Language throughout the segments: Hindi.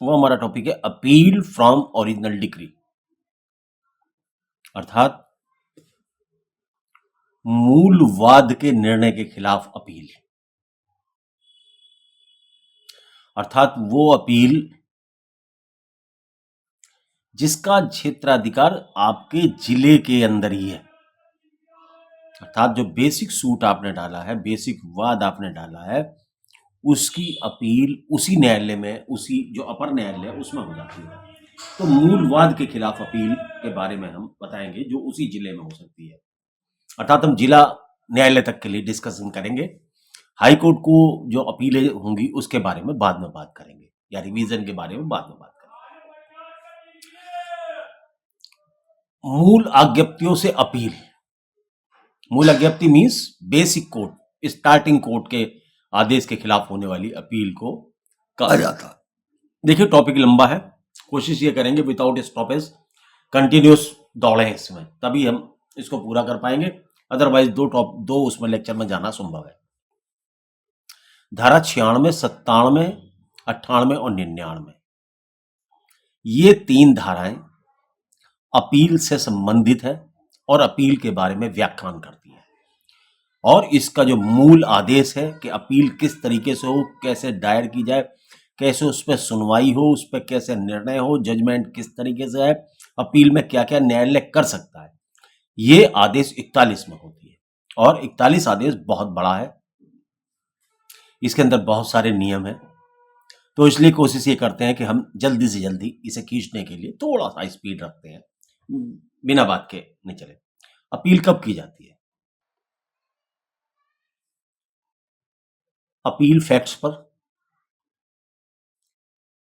वो हमारा टॉपिक है अपील फ्रॉम ओरिजिनल डिक्री, अर्थात मूल वाद के निर्णय के खिलाफ अपील। अर्थात वो अपील जिसका क्षेत्राधिकार आपके जिले के अंदर ही है, अर्थात जो बेसिक सूट आपने डाला है, बेसिक वाद आपने डाला है, उसकी अपील उसी न्यायालय में, उसी जो अपर न्यायालय है उसमें हो जाती है। तो मूल वाद के खिलाफ अपील के बारे में हम बताएंगे जो उसी जिले में हो सकती है, अर्थात हम जिला न्यायालय तक के लिए डिस्कशन करेंगे। हाई कोर्ट को जो अपीलें होंगी उसके बारे में बाद में बात करेंगे, या रिवीजन के बारे में बाद में बात करेंगे। मूल आज्ञप्तियों से अपील। मूल आज्ञप्ति means basic court, starting court के आदेश के खिलाफ होने वाली अपील को कहा जाता है। देखिए टॉपिक लंबा है, कोशिश ये करेंगे विदाउट स्टॉपेज कंटिन्यूस दौड़े इसमें, तभी हम इसको पूरा कर पाएंगे, अदरवाइज दो उसमें लेक्चर में जाना संभव है। धारा 96, 97, 98 और 99, ये 3 धाराएं अपील से संबंधित है और अपील के बारे में व्याख्यान करती है। और इसका जो मूल आदेश है कि अपील किस तरीके से हो, कैसे दायर की जाए, कैसे उस पर सुनवाई हो, उस पर कैसे निर्णय हो, जजमेंट किस तरीके से है, अपील में क्या क्या न्यायालय कर सकता है, ये आदेश 41 में होती है। और 41 आदेश बहुत बड़ा है, इसके अंदर बहुत सारे नियम हैं, तो इसलिए कोशिश ये करते हैं कि हम जल्दी से जल्दी इसे खींचने के लिए थोड़ा सा स्पीड रखते हैं, बिना बात के नहीं चले। अपील कब की जाती है? अपील फैक्ट्स पर,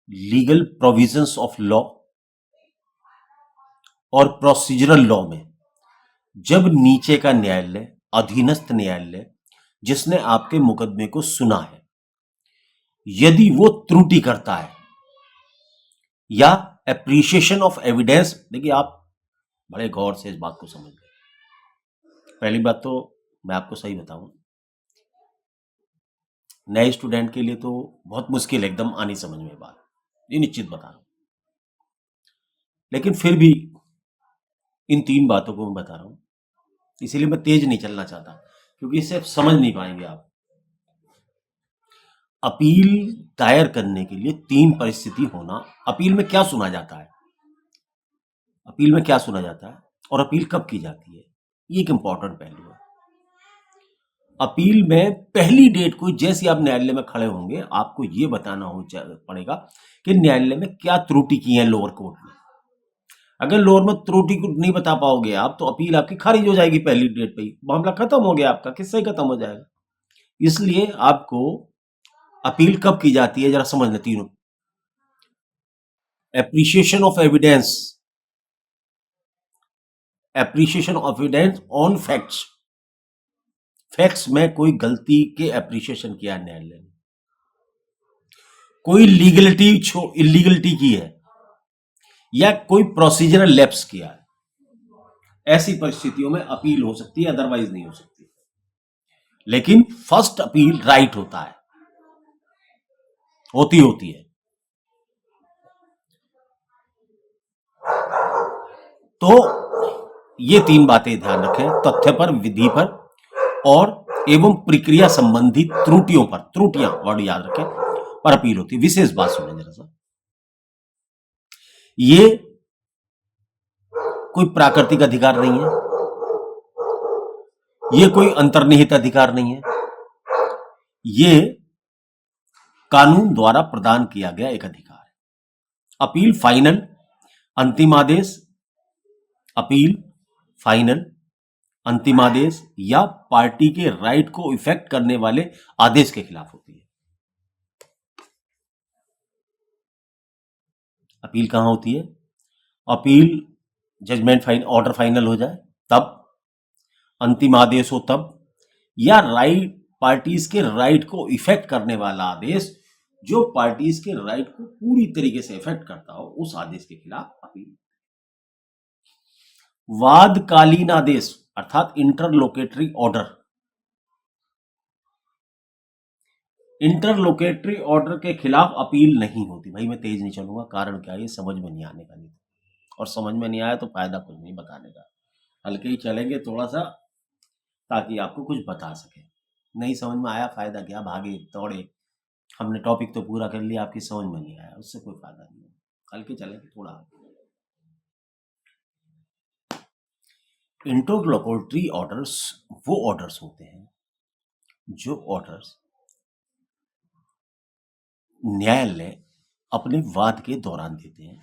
लीगल प्रोविजंस ऑफ लॉ और प्रोसीजरल लॉ में जब नीचे का न्यायालय, अधीनस्थ न्यायालय जिसने आपके मुकदमे को सुना है, यदि वो त्रुटि करता है या एप्रिशिएशन ऑफ एविडेंस, देखिए आप बड़े गौर से इस बात को समझ लें। पहली बात तो मैं आपको सही बताऊं, नए स्टूडेंट के लिए तो बहुत मुश्किल है एकदम आनी समझ में बात, ये निश्चित बता रहा हूं, लेकिन फिर भी इन 3 बातों को मैं बता रहा हूं, इसीलिए मैं तेज नहीं चलना चाहता क्योंकि इससे समझ नहीं पाएंगे आप। अपील दायर करने के लिए 3 परिस्थिति होना। अपील में क्या सुना जाता है, अपील में क्या सुना जाता है और अपील कब की जाती है, ये एक इंपॉर्टेंट पहलू है। अपील में पहली डेट को जैसे आप न्यायालय में खड़े होंगे, आपको ये बताना पड़ेगा कि न्यायालय में क्या त्रुटि की है लोअर कोर्ट में। अगर लोअर में त्रुटि को नहीं बता पाओगे आप, तो अपील आपकी खारिज हो जाएगी पहली डेट पे ही, मामला खत्म हो गया आपका, किससे खत्म हो जाएगा। इसलिए आपको अपील कब की जाती है जरा समझ लें तीनों। Appreciation of evidence, appreciation of evidence on facts, facts में कोई गलती के एप्रिशिएशन किया है न्यायालय ने, कोई लीगलिटी इलीगलिटी की है या कोई प्रोसीजरल लैप्स किया है, ऐसी परिस्थितियों में अपील हो सकती है, अदरवाइज नहीं हो सकती। लेकिन फर्स्ट अपील राइट होता है, होती है। तो ये 3 बातें ध्यान रखें, तथ्य पर, विधि पर और एवं प्रक्रिया संबंधी त्रुटियों पर, त्रुटियां वर्ड याद रखें, पर अपील होती है। विशेष बात सुने जरा सा, ये कोई प्राकृतिक अधिकार नहीं है, ये कोई अंतर्निहित अधिकार नहीं है, ये कानून द्वारा प्रदान किया गया एक अधिकार है। अपील फाइनल, अंतिम आदेश, अपील फाइनल, अंतिम आदेश या पार्टी के राइट को इफेक्ट करने वाले आदेश के खिलाफ होती है। अपील कहां होती है? अपील जजमेंट ऑर्डर फाइनल हो जाए तब, अंतिम आदेश हो तब, या राइट पार्टीज के राइट को इफेक्ट करने वाला आदेश जो पार्टीज के राइट को पूरी तरीके से इफेक्ट करता हो, उस आदेश के खिलाफ अपील। वादकालीन आदेश अर्थात इंटरलोकेटरी ऑर्डर, इंटरलोकेटरी ऑर्डर के खिलाफ अपील नहीं होती। भाई मैं तेज नहीं चलूंगा, कारण क्या है, ये समझ में नहीं आने का नहीं, और समझ में नहीं आया तो फायदा कुछ नहीं बताने का। हल्के ही चलेंगे थोड़ा सा, ताकि आपको कुछ बता सके। नहीं समझ में आया, फायदा क्या, भागे दौड़े, हमने टॉपिक तो पूरा कर लिया, आपकी समझ में नहीं आया, उससे कोई फायदा नहीं है। हल्के चलेंगे थोड़ा। इंटरलोकेटरी ऑर्डर्स वो ऑर्डर्स होते हैं जो ऑर्डर्स न्यायालय अपने वाद के दौरान देते हैं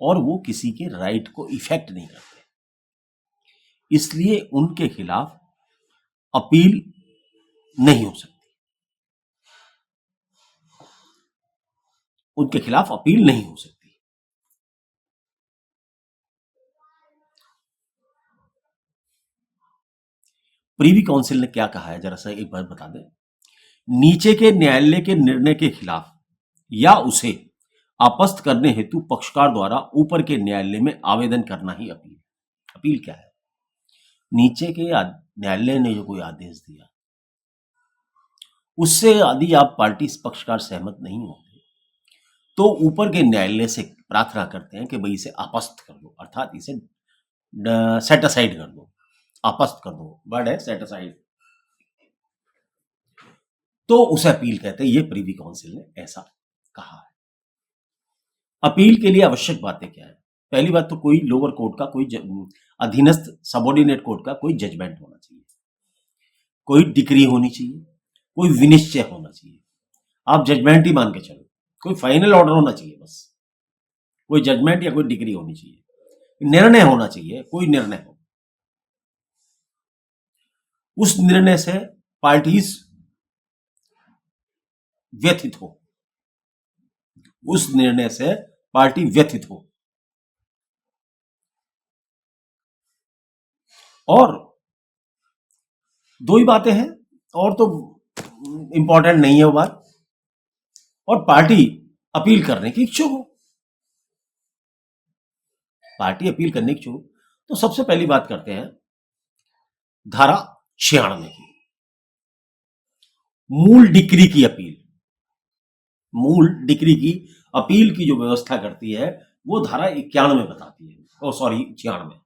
और वो किसी के राइट को इफेक्ट नहीं करते, इसलिए उनके खिलाफ अपील नहीं हो सकती। उनके खिलाफ अपील नहीं हो सकती। प्रीवी काउंसिल ने क्या कहा है, जरा सा एक बार बता दें। नीचे के न्यायालय के निर्णय के खिलाफ या उसे आपस्त करने हेतु पक्षकार द्वारा ऊपर के न्यायालय में आवेदन करना ही अपील। अपील क्या है? नीचे के न्यायालय ने जो कोई आदेश दिया, उससे यदि आप पार्टी पक्षकार सहमत नहीं होते तो ऊपर के न्यायालय से प्रार्थना करते हैं कि भाई इसे आपस्त कर दो, अर्थात इसे सेट असाइड कर दो, आपस्त कर दो, वर्ड है सेट असाइड, तो उसे अपील कहते हैं। ये प्रीवी काउंसिल ने ऐसा कहा है। अपील के लिए आवश्यक बातें क्या है? पहली बात तो कोई लोअर कोर्ट का, कोई अधीनस्थ सबॉर्डिनेट कोर्ट का कोई जजमेंट होना चाहिए, कोई डिक्री होनी चाहिए, कोई विनिश्चय होना चाहिए। आप जजमेंट ही मान के चलो, कोई फाइनल ऑर्डर होना चाहिए, बस कोई जजमेंट या कोई डिग्री होनी चाहिए, निर्णय होना चाहिए, कोई निर्णय हो, उस निर्णय से पार्टीज व्यथित हो, उस निर्णय से पार्टी व्यथित हो। और दो ही बातें हैं, और तो इंपॉर्टेंट नहीं है वो बात, और पार्टी अपील करने की इच्छुक हो, पार्टी अपील करने की इच्छुक। तो सबसे पहली बात करते हैं धारा 96 की, मूल डिक्री की अपील। मूल डिक्री की अपील की जो व्यवस्था करती है वो धारा 91 बताती है, ओ सॉरी 96।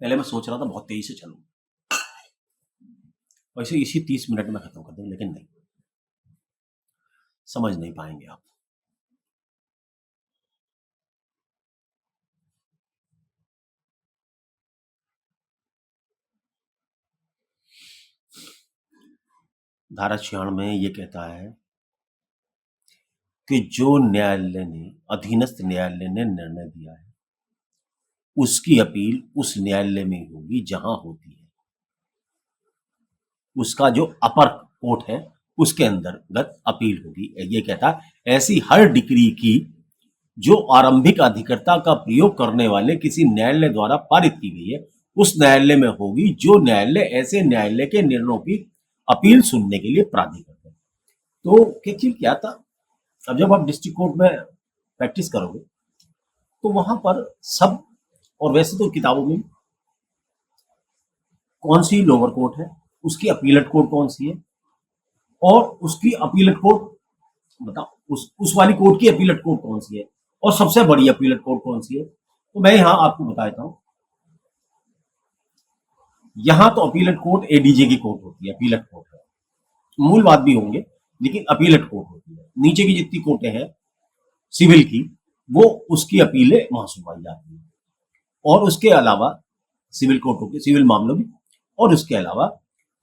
पहले मैं सोच रहा था बहुत तेजी से चलूं, वैसे इसी 30 मिनट में खत्म कर दूं, लेकिन नहीं, समझ नहीं पाएंगे आप। धारा 96 में ये कहता है कि जो न्यायालय ने, अधीनस्थ न्यायालय ने निर्णय दिया है, उसकी अपील उस न्यायालय में होगी जहां होती है, उसका जो अपर कोर्ट है उसके अंतर्गत अपील होगी। ये कहता है ऐसी हर डिक्री की जो आरंभिक अधिकर्ता का प्रयोग करने वाले किसी न्यायालय द्वारा पारित की गई है, उस न्यायालय में होगी जो न्यायालय ऐसे न्यायालय के निर्णयों की अपील सुनने के लिए प्राधिकृत है। तो एक्चुअली क्या था, अब जब आप डिस्ट्रिक्ट कोर्ट में प्रैक्टिस करोगे तो वहां पर सब, और वैसे तो किताबों में कौन सी लोअर कोर्ट है, उसकी अपीलेट कोर्ट कौन सी है, और उसकी अपीलेट कोर्ट बताओ, उस वाली कोर्ट की अपीलेट कोर्ट कौन सी है, और सबसे बड़ी अपीलेट कोर्ट कौन सी है। तो मैं यहां आपको बता देता हूं, यहां तो अपीलेट कोर्ट एडीजे की कोर्ट होती है, अपीलेट कोर्ट है, मूल बात भी होंगे, लेकिन अपीलेट कोर्ट होती है। नीचे की जितनी कोर्टें हैं सिविल की, वो उसकी अपीलें वहां सुनवाई जाती है, और उसके अलावा सिविल कोर्टों के सिविल मामलों में, और उसके अलावा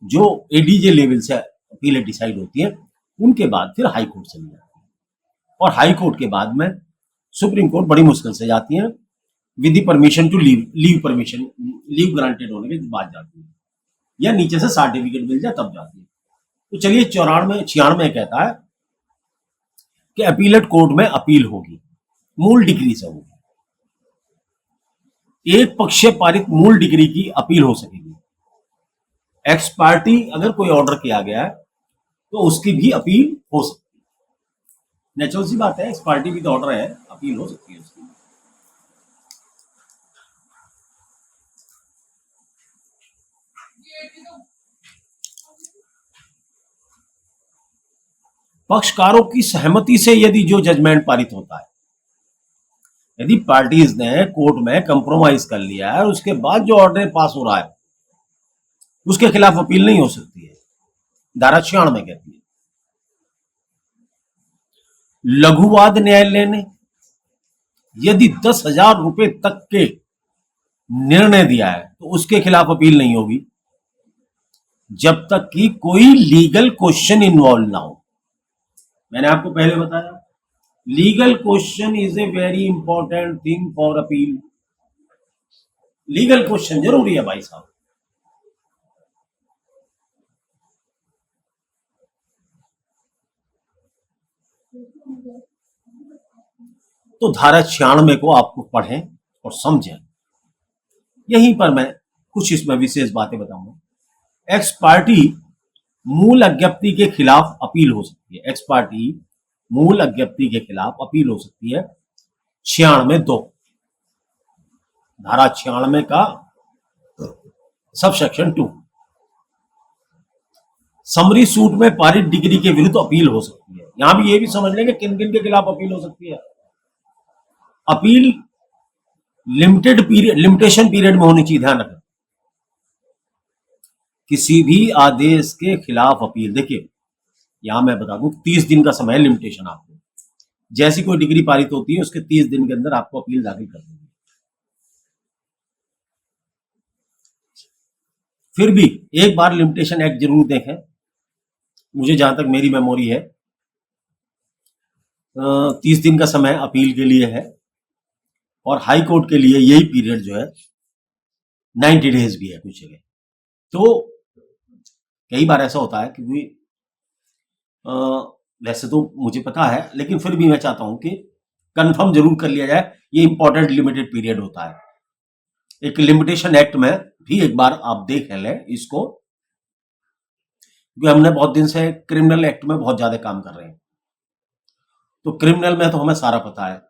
जो एडीजे लेवल से अपीलें डिसाइड होती है, उनके बाद फिर हाई कोर्ट चली जाती है, और हाई कोर्ट के बाद में सुप्रीम कोर्ट बड़ी मुश्किल से जाती है, with permission to leave permission, leave granted होने के बाद जाती है, या नीचे से सर्टिफिकेट मिल जाए तब जाती है। तो चलिए 96 कहता है कि अपीलेट कोर्ट में अपील होगी, मूल डिग्री से होगी, एक पक्ष से पारित मूल डिग्री की अपील हो सकेगी। एक्स पार्टी अगर कोई ऑर्डर किया गया है तो उसकी भी अपील हो सकती है, नेचुरल सी बात है, एक्स पार्टी भी तो ऑर्डर है, अपील हो सकती है उसकी। पक्षकारों की सहमति से यदि जो जजमेंट पारित होता है, यदि पार्टीज ने कोर्ट में कंप्रोमाइज कर लिया है और उसके बाद जो ऑर्डर पास हो रहा है उसके खिलाफ अपील नहीं हो सकती है, धारा 96 कहती है। लघुवाद न्यायालय ने यदि 10,000 रुपए तक के निर्णय दिया है तो उसके खिलाफ अपील नहीं होगी जब तक कि कोई लीगल क्वेश्चन इन्वॉल्व ना हो। मैंने आपको पहले बताया, legal question is a very important thing for appeal. Legal question जरूरी है भाई साहब। तो धारा 96 को आपको पढ़ें और समझें। यहीं पर मैं कुछ इसमें विशेष बातें बताऊंगा। एक्स पार्टी मूल अज्ञप्ति के खिलाफ अपील हो सकती है। एक्स पार्टी मूल अज्ञप्ति के खिलाफ अपील हो सकती है 96(2), धारा 96 का सब सेक्शन 2। समरी सूट में पारित डिग्री के विरुद्ध अपील हो सकती है। यहां भी ये भी समझ लेंगे किन किन के खिलाफ अपील हो सकती है। अपील लिमिटेशन पीरियड में होनी चाहिए, ध्यान रखें। किसी भी आदेश के खिलाफ अपील, देखिए यहां मैं बता दूं 30 दिन का समय लिमिटेशन आपको, जैसी कोई डिग्री पारित होती है उसके 30 दिन के अंदर आपको अपील दाखिल कर देंगे। फिर भी एक बार लिमिटेशन एक्ट जरूर देखें। मुझे जहां तक मेरी मेमोरी है 30 दिन का समय अपील के लिए है और हाई कोर्ट के लिए यही पीरियड जो है 90 डेज भी है कुछ जगह। तो कई बार ऐसा होता है क्योंकि वैसे तो मुझे पता है लेकिन फिर भी मैं चाहता हूं कि कंफर्म जरूर कर लिया जाए, ये इंपॉर्टेंट लिमिटेड पीरियड होता है। एक लिमिटेशन एक्ट में भी एक बार आप देख लें इसको, क्योंकि हमने बहुत दिन से क्रिमिनल एक्ट में बहुत ज्यादा काम कर रहे हैं। तो क्रिमिनल में तो हमें सारा पता है,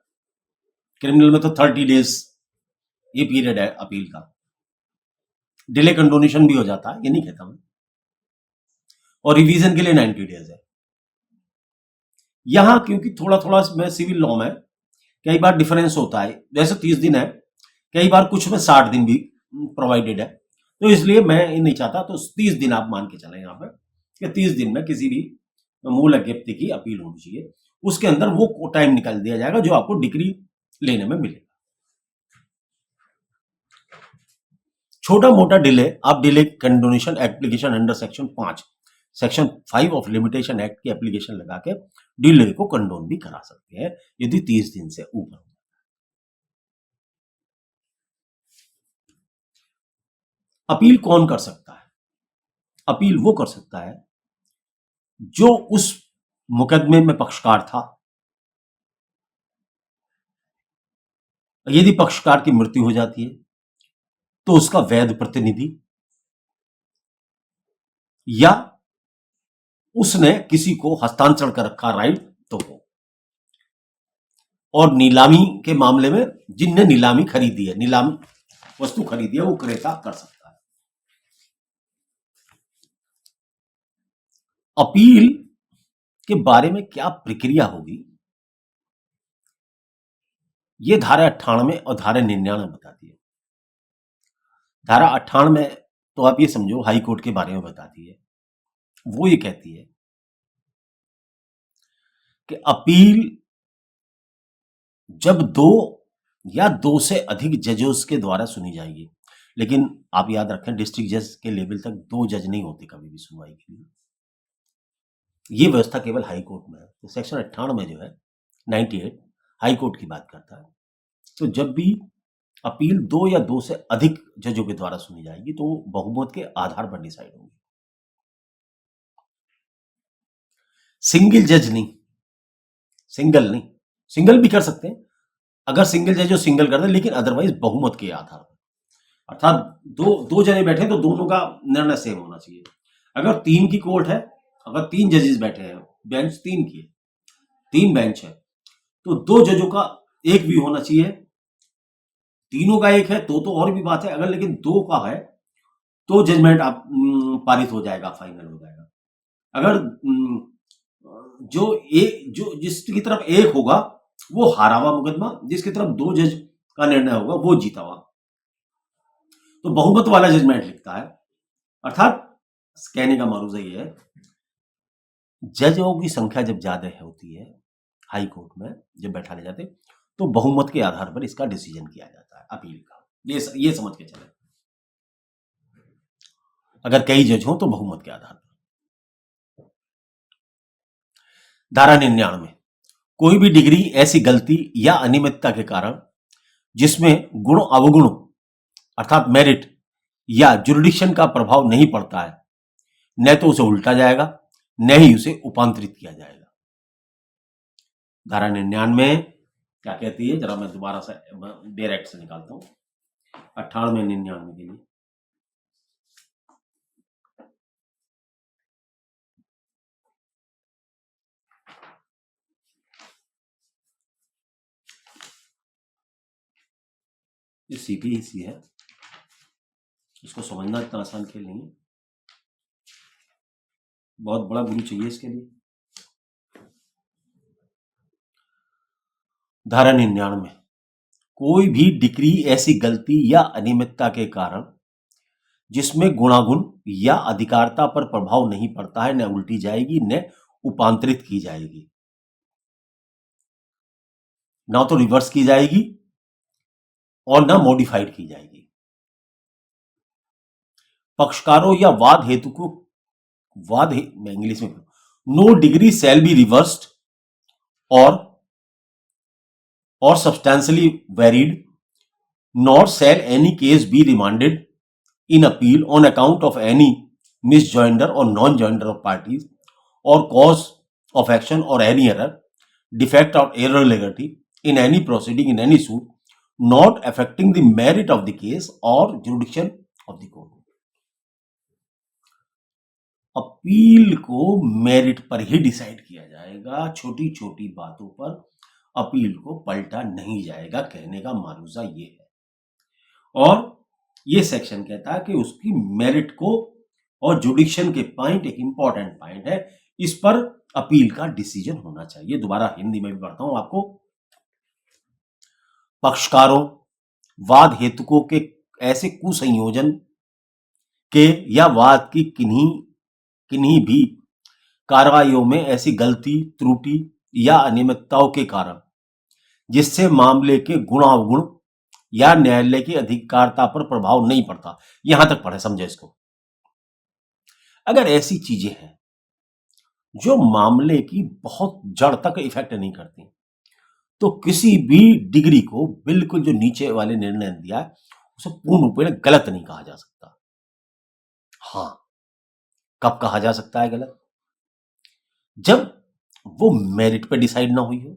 क्रिमिनल में तो 30 डेज ये पीरियड है अपील का। डिले कंडोनेशन भी हो जाता है, ये नहीं कहता मैं, और रिवीजन के लिए 90 डेज है। यहां क्योंकि थोड़ा थोड़ा में सिविल लॉ में कई बार डिफरेंस होता है, जैसे 30 दिन है, कई बार कुछ में 60 दिन भी प्रोवाइडेड है, तो इसलिए मैं ये नहीं चाहता। तो 30 दिन आप मान के चले यहाँ पे कि 30 दिन में किसी भी मूल अज्ञप्ति की अपील होनी चाहिए, उसके अंदर वो टाइम निकाल दिया जाएगा जो आपको डिग्री लेने में मिलेगा। छोटा मोटा डिले आप delay condonation application under section 5 of limitation act की एप्लीकेशन लगा के डिले को कंडोन भी करा सकते हैं यदि 30 दिन से ऊपर। अपील कौन कर सकता है? अपील वो कर सकता है जो उस मुकदमे में पक्षकार था। यदि पक्षकार की मृत्यु हो जाती है तो उसका वैध प्रतिनिधि, या उसने किसी को हस्तांतरण कर रखा राइट तो हो, और नीलामी के मामले में जिनने नीलामी खरीदी है, नीलामी वस्तु खरीदी है, वो क्रेता कर सकता है। अपील के बारे में क्या प्रक्रिया होगी ये धारा 98 और धारा 99 बताती है। धारा 98 तो आप ये समझो हाई कोर्ट के बारे में बताती है। वो ये कहती है कि अपील जब 2 या 2 से अधिक जजों के द्वारा सुनी जाएगी, लेकिन आप याद रखें डिस्ट्रिक्ट जज के लेवल तक 2 जज नहीं होते कभी भी सुनवाई के लिए। ये व्यवस्था केवल हाई कोर्ट में है। तो सेक्शन 98 में जो है 98 हाई कोर्ट की बात करता है। तो जब भी अपील 2 या 2 से अधिक जजों के द्वारा सुनी जाएगी तो बहुमत के आधार पर डिसाइड होगी। सिंगल जज नहीं, सिंगल भी कर सकते हैं अगर सिंगल जज जो सिंगल कर दे, लेकिन अदरवाइज बहुमत के आधार पर, अर्थात दो जने बैठे तो दोनों का निर्णय सेम होना चाहिए। अगर 3 की कोर्ट है, अगर 3 जजेस बैठे हैं, बेंच 3 की है, 3 बेंच है, तो 2 जजों का एक भी होना चाहिए। तीनों का एक है तो और भी बात है, अगर लेकिन 2 का है तो जजमेंट आप पारित हो जाएगा, फाइनल हो जाएगा। अगर जो जिसकी तरफ एक होगा वो हारा हुआ मुकदमा, जिसकी तरफ दो जज का निर्णय होगा वो जीता हुआ। तो बहुमत वाला जजमेंट लिखता है, अर्थात कहने का मारूजा ये है, जजों की संख्या जब ज्यादा होती है हाई कोर्ट में जब बैठाले जाते, तो बहुमत के आधार पर इसका डिसीजन किया जाता है अपील का। ये समझ के चले, अगर कई जज हो तो बहुमत के आधार पर। धारा 99, कोई भी डिग्री ऐसी गलती या अनियमितता के कारण जिसमें गुण अवगुण अर्थात मेरिट या जुरिडिक्शन का प्रभाव नहीं पड़ता है, न तो उसे उल्टा जाएगा न ही उसे उपांतरित किया जाएगा। धारा 99 क्या कहती है, जरा मैं दोबारा से डायरेक्ट से निकालता हूं 98 99 के लिए। ये सीपीएससी है, इसको समझना इतना आसान खेल नहीं है, बहुत बड़ा गुरु चाहिए इसके लिए। धारा 99, कोई भी डिग्री ऐसी गलती या अनियमितता के कारण जिसमें गुणागुण या अधिकारता पर प्रभाव नहीं पड़ता है, न उल्टी जाएगी न उपांतरित की जाएगी, ना तो रिवर्स की जाएगी और ना मॉडिफाइड की जाएगी। पक्षकारों या वाद हेतु को मैं इंग्लिश में, no degree shall be reversed और substantially varied, nor shall any case be remanded in appeal on account of any misjoinder or non-joinder of parties or cause of action or any error, defect or irregularity in any proceeding in any suit, not affecting the merit of the case or jurisdiction of the court. Appeal को मेरिट पर ही डिसाइड किया जाएगा, छोटी छोटी बातों पर अपील को पलटा नहीं जाएगा, कहने का मारूजा ये है। और ये सेक्शन कहता है कि उसकी मेरिट को और जुडिक्शन के पॉइंट एक इंपॉर्टेंट पॉइंट है, इस पर अपील का डिसीजन होना चाहिए। दोबारा हिंदी में भी पढ़ता हूं आपको। पक्षकारों, वाद हेतुकों के ऐसे कुसंयोजन के या वाद की किन्हीं भी कार्रवाइयों में ऐसी गलती, त्रुटि या अनियमितताओं के कारण जिससे मामले के गुणावगुण या न्यायालय की अधिकारता पर प्रभाव नहीं पड़ता, यहां तक पढ़े, समझे इसको। अगर ऐसी चीजें हैं जो मामले की बहुत जड़ तक इफेक्ट नहीं करती, तो किसी भी डिग्री को बिल्कुल जो नीचे वाले निर्णय दिया है उसे पूर्ण रूप में गलत नहीं कहा जा सकता। हां, कब कहा जा सकता है गलत? जब वो मेरिट पे डिसाइड ना हुई हो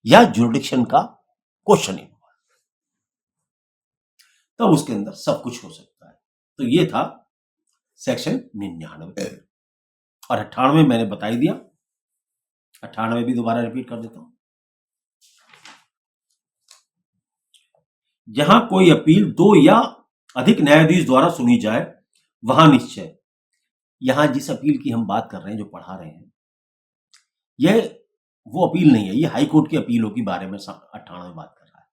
या जुरिडिक्शन का क्वेश्चनिंग, तब उसके अंदर सब कुछ हो सकता है। तो ये था सेक्शन 99 और 98 मैंने बता ही दिया, 98 भी दोबारा रिपीट कर देता हूं। जहां कोई अपील दो या अधिक न्यायाधीश द्वारा सुनी जाए, वहां निश्चय, यहां जिस अपील की हम बात कर रहे हैं, जो पढ़ा रहे हैं, यह वो अपील नहीं है, ये हाई कोर्ट की अपीलों के बारे में 98 बात कर रहा है।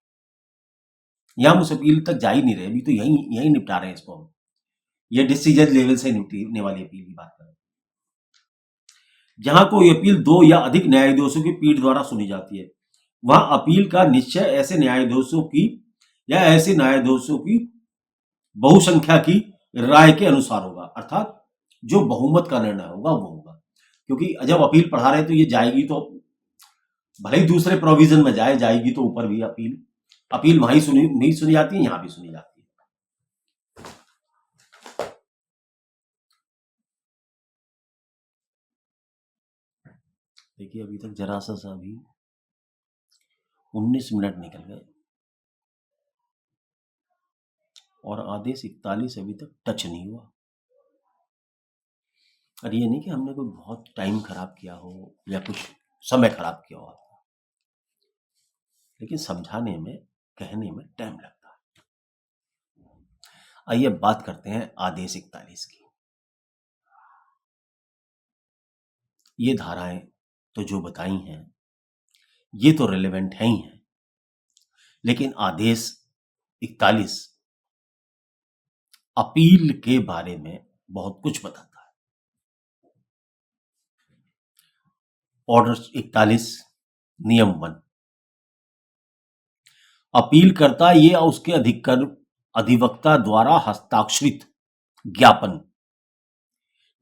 यहां हम उस अपील तक जा ही नहीं रहे, अभी तो यही निपटा रहे हैं इसको हम। ये डिसीजन लेवल से निपटने वाली अपील की बात कर रहे हैं। जहां कोई अपील दो या अधिक न्यायाधीशों की पीठ द्वारा सुनी जाती है, वहां अपील का निश्चय ऐसे न्यायाधीशों की या ऐसे न्यायाधीशों की बहुसंख्या की राय के अनुसार होगा, अर्थात जो बहुमत का निर्णय होगा वो होगा। क्योंकि जब अपील पढ़ा रहे तो ये जाएगी तो भले ही दूसरे प्रोविजन में जाएगी तो ऊपर भी अपील वहीं नहीं सुनी जाती है, यहां भी सुनी जाती है। देखिए अभी तक जरा सा भी 19 मिनट निकल गए और आदेश 41 अभी तक टच नहीं हुआ। और ये नहीं कि हमने कोई बहुत टाइम खराब किया हो या कुछ समय खराब किया हो, लेकिन समझाने में, कहने में टाइम लगता है। आइए बात करते हैं आदेश 41 की। ये धाराएं तो जो बताई हैं ये तो रेलेवेंट है ही हैं, लेकिन आदेश 41 अपील के बारे में बहुत कुछ बताता है। ऑर्डर 41 नियम 1, अपीलकर्ता ये उसके अधिवक्ता द्वारा हस्ताक्षरित ज्ञापन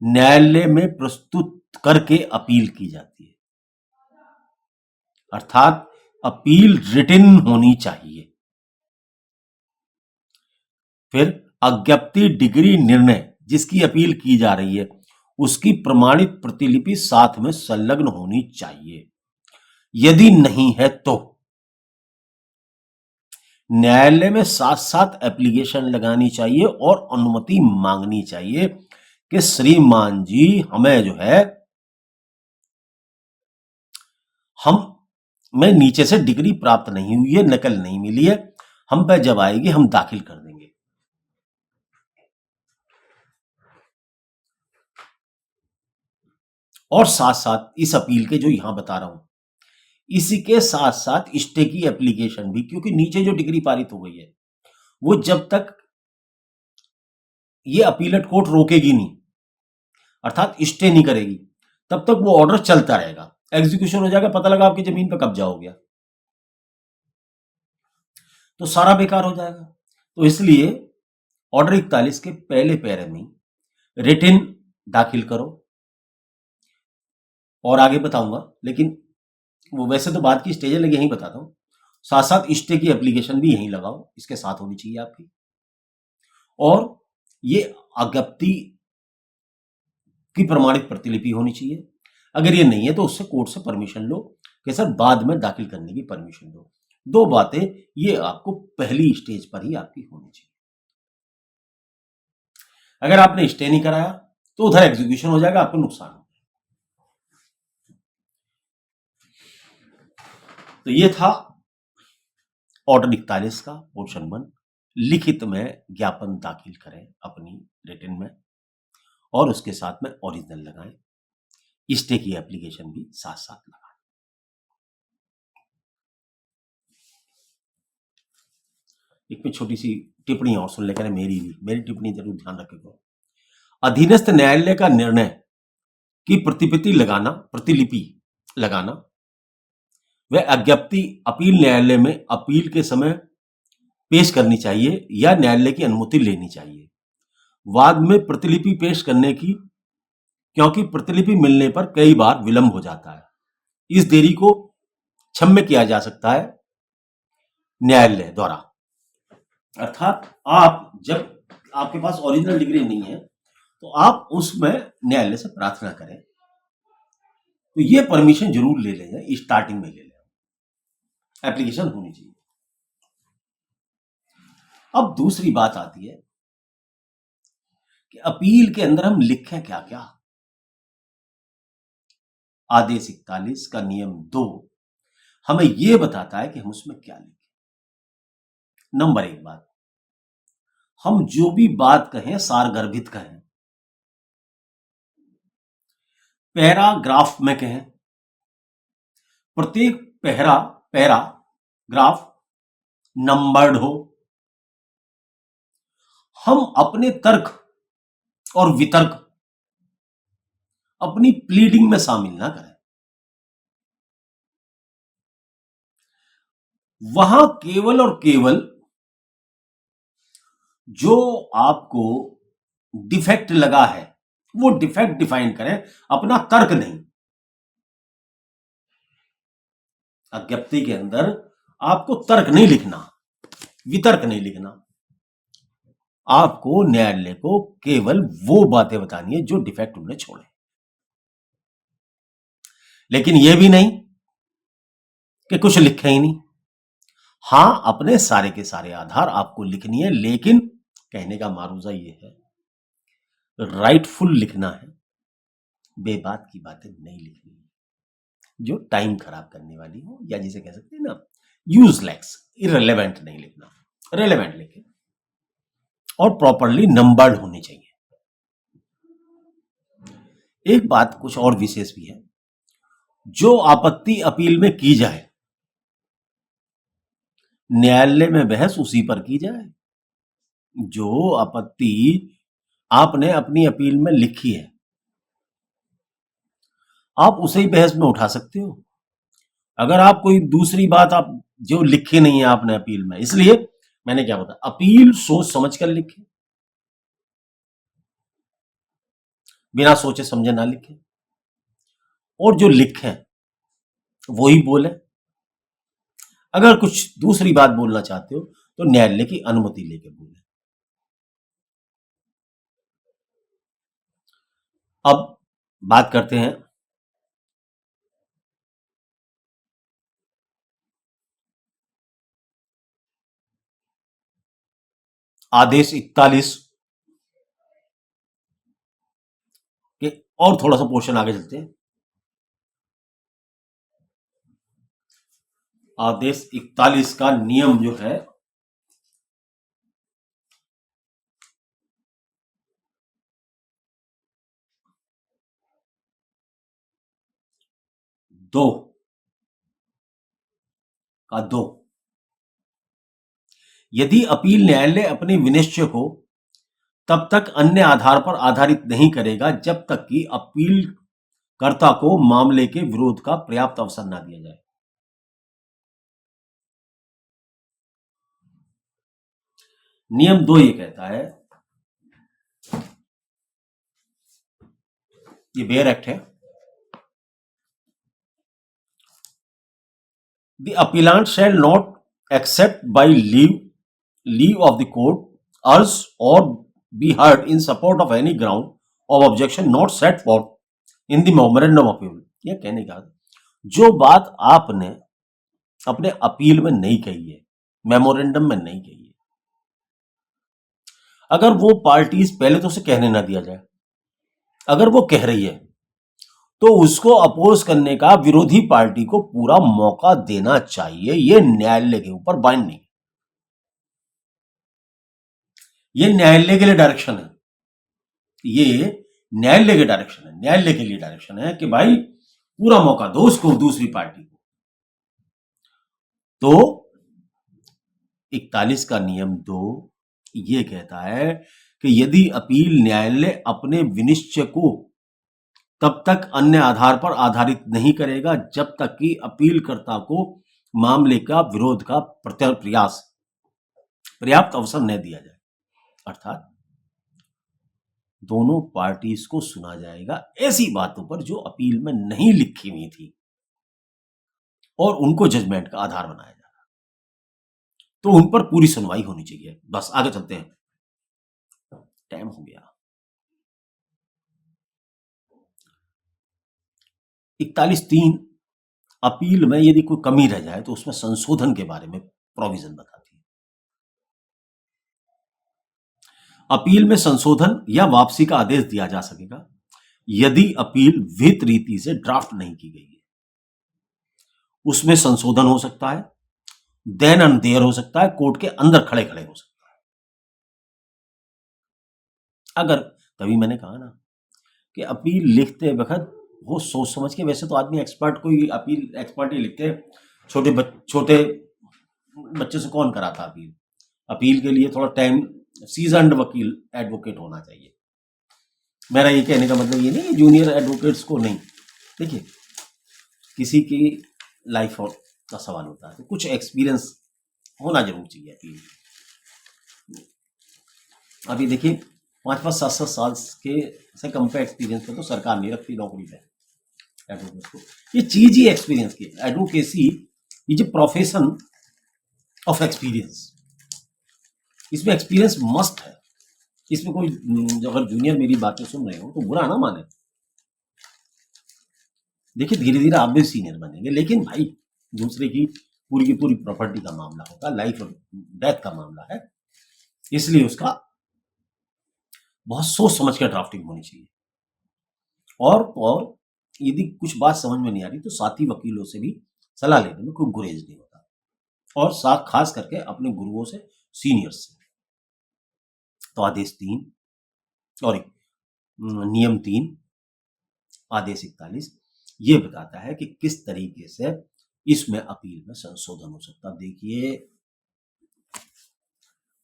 न्यायालय में प्रस्तुत करके अपील की जाती है, अर्थात अपील रिटन होनी चाहिए। फिर अज्ञप्ति डिग्री निर्णय जिसकी अपील की जा रही है उसकी प्रमाणित प्रतिलिपि साथ में संलग्न होनी चाहिए। यदि नहीं है तो न्यायालय में साथ साथ एप्लीकेशन लगानी चाहिए और अनुमति मांगनी चाहिए कि श्रीमान जी हमें जो है मैं नीचे से डिग्री प्राप्त नहीं हुई है, नकल नहीं मिली है, हम पे जब आएगी हम दाखिल कर देंगे। और साथ साथ इस अपील के जो यहां बता रहा हूं इसी के साथ साथ स्टे की एप्लीकेशन भी, क्योंकि नीचे जो डिग्री पारित हो गई है वो जब तक ये अपीलेट कोर्ट रोकेगी नहीं, अर्थात स्टे नहीं करेगी, तब तक वो ऑर्डर चलता रहेगा। एग्जीक्यूशन हो जाएगा, पता लगा आपकी जमीन पर कब्जा हो गया तो सारा बेकार हो जाएगा। तो इसलिए ऑर्डर 41 के पहले पैरे में रिटन दाखिल करो, और आगे बताऊंगा, लेकिन वो वैसे तो बात की स्टेज है, लेकिन यहीं बताता हूं। साथ साथ स्टे की एप्लीकेशन भी यहीं लगाओ, इसके साथ होनी चाहिए आपकी। और ये अज्ञप्ति की प्रमाणित प्रतिलिपि होनी चाहिए। अगर ये नहीं है तो उससे कोर्ट से परमिशन लो कि सर बाद में दाखिल करने की परमिशन दो। दो बातें ये आपको पहली स्टेज पर ही आपकी होनी चाहिए। अगर आपने स्टे नहीं कराया तो उधर एग्जीक्यूशन हो जाएगा, आपको नुकसान हो। तो ये था ऑर्डर 41 का पोर्शन 1, लिखित में ज्ञापन दाखिल करें अपनी रिटन में और उसके साथ में ओरिजिनल लगाएं, स्टे की एप्लीकेशन भी साथ साथ लगाएं। एक में छोटी सी टिप्पणी और सुन लेकर मेरी टिप्पणी जरूर ध्यान रखेगा। अधीनस्थ न्यायालय का निर्णय की प्रतिलिपि लगाना वह अज्ञप्ति अपील न्यायालय में अपील के समय पेश करनी चाहिए या न्यायालय की अनुमति लेनी चाहिए। वाद में प्रतिलिपि पेश करने की, क्योंकि प्रतिलिपि मिलने पर कई बार विलंब हो जाता है, इस देरी को क्षम्य किया जा सकता है न्यायालय द्वारा। अर्थात आप जब आपके पास ओरिजिनल डिग्री नहीं है तो आप उसमें न्यायालय से प्रार्थना करें, तो ये परमिशन जरूर ले लें, स्टार्टिंग में ले लें, एप्लीकेशन होनी चाहिए। अब दूसरी बात आती है कि अपील के अंदर हम लिखें क्या क्या। आदेश 41 का नियम 2 हमें यह बताता है कि हम उसमें क्या लिखें। नंबर 1 बात, हम जो भी बात कहें सारगर्भित कहें, पैराग्राफ में कहें, प्रत्येक पैराग्राफ नंबर्ड हो। हम अपने तर्क और वितर्क अपनी प्लीडिंग में शामिल ना करें। वहां केवल और केवल जो आपको डिफेक्ट लगा है वो डिफेक्ट डिफाइन करें, अपना तर्क नहीं। अज्ञप्ति के अंदर आपको तर्क नहीं लिखना, वितर्क नहीं लिखना, आपको न्यायालय को केवल वो बातें बतानी है जो डिफेक्ट उन्हें छोड़े। लेकिन यह भी नहीं कि कुछ लिखे ही नहीं। हां, अपने सारे के सारे आधार आपको लिखनी है, लेकिन कहने का मारूजा यह है, राइटफुल लिखना है, बेबात की बातें नहीं लिखनी है जो टाइम खराब करने वाली हो, या जिसे कह सकते हैं ना यूजलेस, इररिलेवेंट नहीं लिखना, रेलेवेंट लिखें और प्रॉपरली नंबर्ड होनी चाहिए। एक बात कुछ और विशेष भी है, जो आपत्ति अपील में की जाए न्यायालय में बहस उसी पर की जाए। जो आपत्ति आपने अपनी अपील में लिखी है आप उसे ही बहस में उठा सकते हो। अगर आप कोई दूसरी बात आप जो लिखी नहीं है आपने अपील में, इसलिए मैंने क्या बताया, अपील सोच समझ कर लिखे, बिना सोचे समझे ना लिखे, और जो लिखे वो ही बोले। अगर कुछ दूसरी बात बोलना चाहते हो तो न्यायालय की अनुमति लेकर बोले। अब बात करते हैं आदेश 41 के, और थोड़ा सा पोर्शन आगे चलते हैं। आदेश 41 का नियम जो है दो का दो, यदि अपील न्यायालय अपने विनिश्चय को तब तक अन्य आधार पर आधारित नहीं करेगा जब तक कि अपील कर्ता को मामले के विरोध का पर्याप्त अवसर न दिया जाए। नियम 2 ये कहता है, ये बेयर एक्ट है, the appellant shall not except by leave of the court urge or be heard in support of any ground of objection not set for in the memorandum of appeal. यह कहने का जो बात आपने अपने अपील में नहीं कही है, मेमोरेंडम में नहीं कही है, अगर वो पार्टीज पहले तो उसे कहने ना दिया जाए, अगर वो कह रही है तो उसको अपोज करने का विरोधी पार्टी को पूरा मौका देना चाहिए। ये न्यायालय के ऊपर बाइंड नहीं, ये न्यायालय के लिए डायरेक्शन है, ये न्यायालय के डायरेक्शन है, न्यायालय के लिए डायरेक्शन है कि भाई पूरा मौका दो उसको, दूसरी पार्टी को। तो 41 का नियम 2 ये कहता है कि यदि अपील न्यायालय अपने विनिश्चय को तब तक अन्य आधार पर आधारित नहीं करेगा जब तक कि अपीलकर्ता को मामले का विरोध का प्रयास पर्याप्त अवसर न दिया जाए, अर्थात दोनों पार्टीज को सुना जाएगा ऐसी बातों पर जो अपील में नहीं लिखी हुई थी और उनको जजमेंट का आधार बनाया जा रहा, तो उन पर पूरी सुनवाई होनी चाहिए। बस आगे चलते हैं, टाइम हो गया। 41(3) अपील में यदि कोई कमी रह जाए तो उसमें संशोधन के बारे में प्रोविजन बताती है। अपील में संशोधन या वापसी का आदेश दिया जा सकेगा यदि अपील विहित रीति से ड्राफ्ट नहीं की गई है। उसमें संशोधन हो सकता है, देन एंड देयर हो सकता है, कोर्ट के अंदर खड़े खड़े हो सकता है। अगर तभी मैंने कहा ना कि अपील लिखते वक्त वो सोच समझ के, वैसे तो आदमी एक्सपर्ट कोई अपील एक्सपर्ट ही लिखते हैं। छोटे बच्चे से कौन कराता अपील? अपील के लिए थोड़ा टाइम सीजन्ड वकील एडवोकेट होना चाहिए। मेरा ये कहने का मतलब ये नहीं है जूनियर एडवोकेट्स को नहीं, देखिए किसी की लाइफ का सवाल होता है तो कुछ एक्सपीरियंस होना जरूर चाहिए अपील। अभी देखिए 5-5, 7-7 साल के से कम पे एक्सपीरियंस पे तो सरकार नहीं रखती नौकरी पे एडवोकेट को। ये चीज ही एक्सपीरियंस की, advocacy is a profession of experience, इसमें एक्सपीरियंस मस्ट है। इसमें कोई अगर जूनियर मेरी बातें सुन रहे हो तो बुरा ना माने, देखिए धीरे धीरे आप भी सीनियर बनेंगे, लेकिन भाई दूसरे की पूरी प्रॉपर्टी का मामला होगा, लाइफ और डेथ का मामला है, इसलिए उसका बहुत सोच समझ कर ड्राफ्टिंग होनी चाहिए। और यदि कुछ बात समझ में नहीं आ रही तो साथी वकीलों से भी सलाह लेने में कोई गुरेज नहीं होता, और साथ खास करके अपने गुरुओं से, सीनियर्स से। तो आदेश 3 और नियम 3 आदेश 41, ये बताता है कि किस तरीके से इसमें अपील में संशोधन हो सकता। देखिए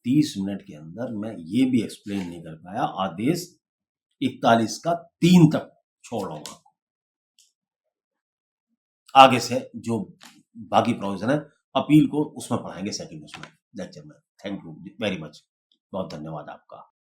30 मिनट के अंदर मैं ये भी एक्सप्लेन नहीं कर पाया, आदेश 41 का 3 तक छोड़ रहा हूं। आगे से जो बाकी प्रोविजन है अपील को उसमें पढ़ाएंगे सेकंड उसमें लेक्चर में। थैंक यू वेरी मच, बहुत धन्यवाद आपका।